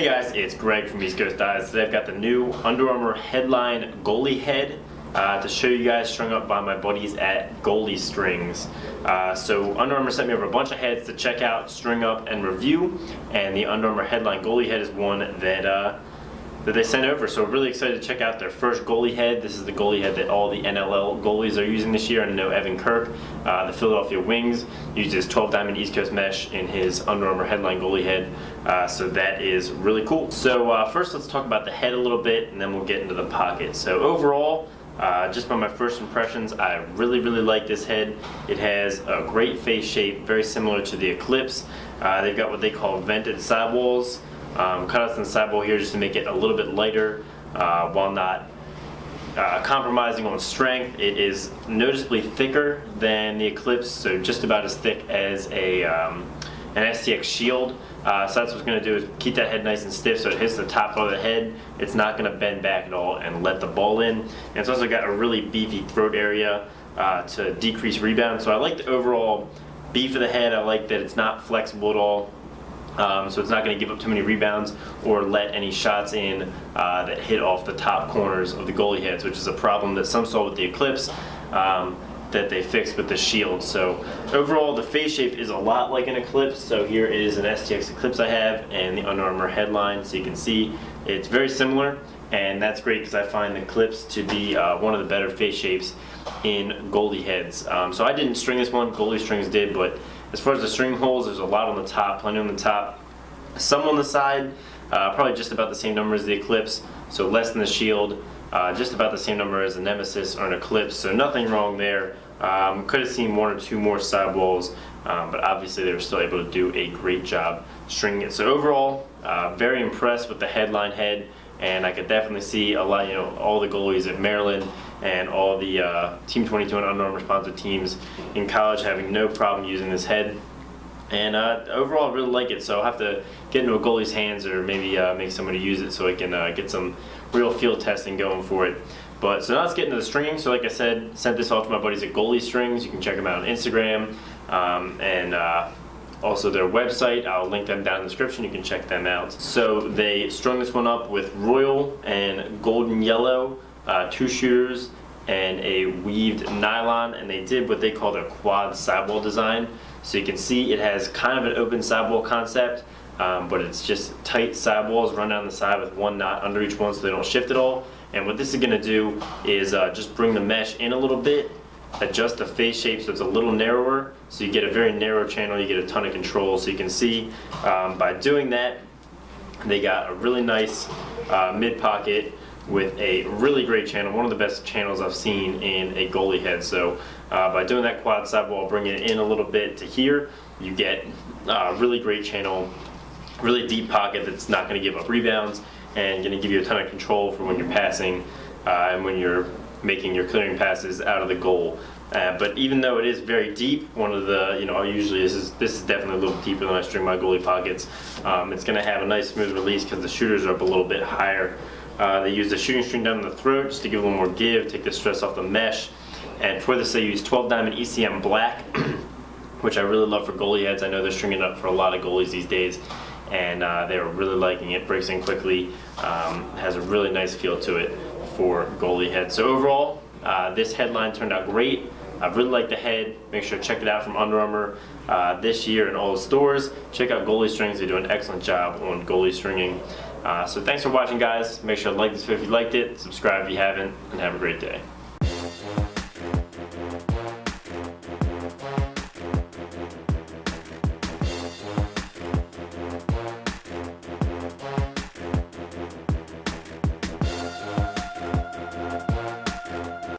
Hey guys, it's Greg from East Coast Dyes. Today I've got the new Under Armour Headline Goalie Head to show you guys, strung up by my buddies at Goalie Strings. So Under Armour sent me over a bunch of heads to check out, string up, and review, and the Under Armour Headline Goalie Head is one that they sent over. So really excited to check out their first goalie head. This is the goalie head that all the NLL goalies are using this year. And I know Evan Kirk, the Philadelphia Wings, uses 12 diamond East Coast mesh in his Under Armour Headline goalie head. So that is really cool. So first let's talk about the head a little bit, and then we'll get into the pocket. So overall, just by my first impressions, I really like this head. It has a great face shape, very similar to the Eclipse. They've got what they call vented sidewalls. Cutouts in the sidewall here just to make it a little bit lighter while not compromising on strength. It is noticeably thicker than the Eclipse, so just about as thick as an STX Shield. So that's what it's going to do, is keep that head nice and stiff so it hits the top part of the head. It's not going to bend back at all and let the ball in. And it's also got a really beefy throat area to decrease rebound. So I like the overall beef of the head. I like that it's not flexible at all. So it's not going to give up too many rebounds or let any shots in that hit off the top corners of the goalie heads, which is a problem that some saw with the Eclipse that they fixed with the Shield. So overall, the face shape is a lot like an Eclipse. So here is an STX Eclipse I have and the Under Armour Headline. So you can see it's very similar, and that's great because I find the Eclipse to be one of the better face shapes in goalie heads. So I didn't string this one, Goalie Strings did, but as far as the string holes, there's a lot on the top, plenty on the top, some on the side, probably just about the same number as the Eclipse, so less than the Shield, just about the same number as a Nemesis or an Eclipse, so nothing wrong there. Could have seen one or two more sidewalls, but obviously they were still able to do a great job stringing it. So overall, very impressed with the Headline head, and I could definitely see a lot, all the goalies at Maryland and all the Team 22 and Under Armour sponsored teams in college having no problem using this head. And overall, I really like it. So I'll have to get into a goalie's hands, or maybe make somebody use it so I can get some real field testing going for it. But so now let's get into the stringing. So like I said, sent this off to my buddies at Goalie Strings. You can check them out on Instagram and also their website. I'll link them down in the description. You can check them out. So they strung this one up with royal and golden yellow 2 shooters and a weaved nylon, and they did what they call their quad sidewall design. So you can see it has kind of an open sidewall concept, but it's just tight sidewalls run down the side with one knot under each one so they don't shift at all. And what this is going to do is just bring the mesh in a little bit, adjust the face shape so it's a little narrower, so you get a very narrow channel, you get a ton of control. So you can see by doing that, they got a really nice mid pocket with a really great channel, one of the best channels I've seen in a goalie head. So by doing that quad sidewall, bringing it in a little bit to here, you get a really great channel, really deep pocket that's not going to give up rebounds and going to give you a ton of control for when you're passing and when you're making your clearing passes out of the goal. But even though it is very deep, one of the, usually this is definitely a little deeper than I string my goalie pockets. It's going to have a nice smooth release because the shooters are up a little bit higher. They use the shooting string down the throat just to give a little more give, take the stress off the mesh. And for this, they use 12 diamond ECM black, which I really love for goalie heads. I know they're stringing it up for a lot of goalies these days, and they're really liking it. Breaks in quickly, has a really nice feel to it for goalie heads. So overall, this headline turned out great. I really like the head. Make sure to check it out from Under Armour this year in all the stores. Check out Goalie Strings. They do an excellent job on goalie stringing. So thanks for watching, guys. Make sure to like this video if you liked it, subscribe if you haven't, and have a great day.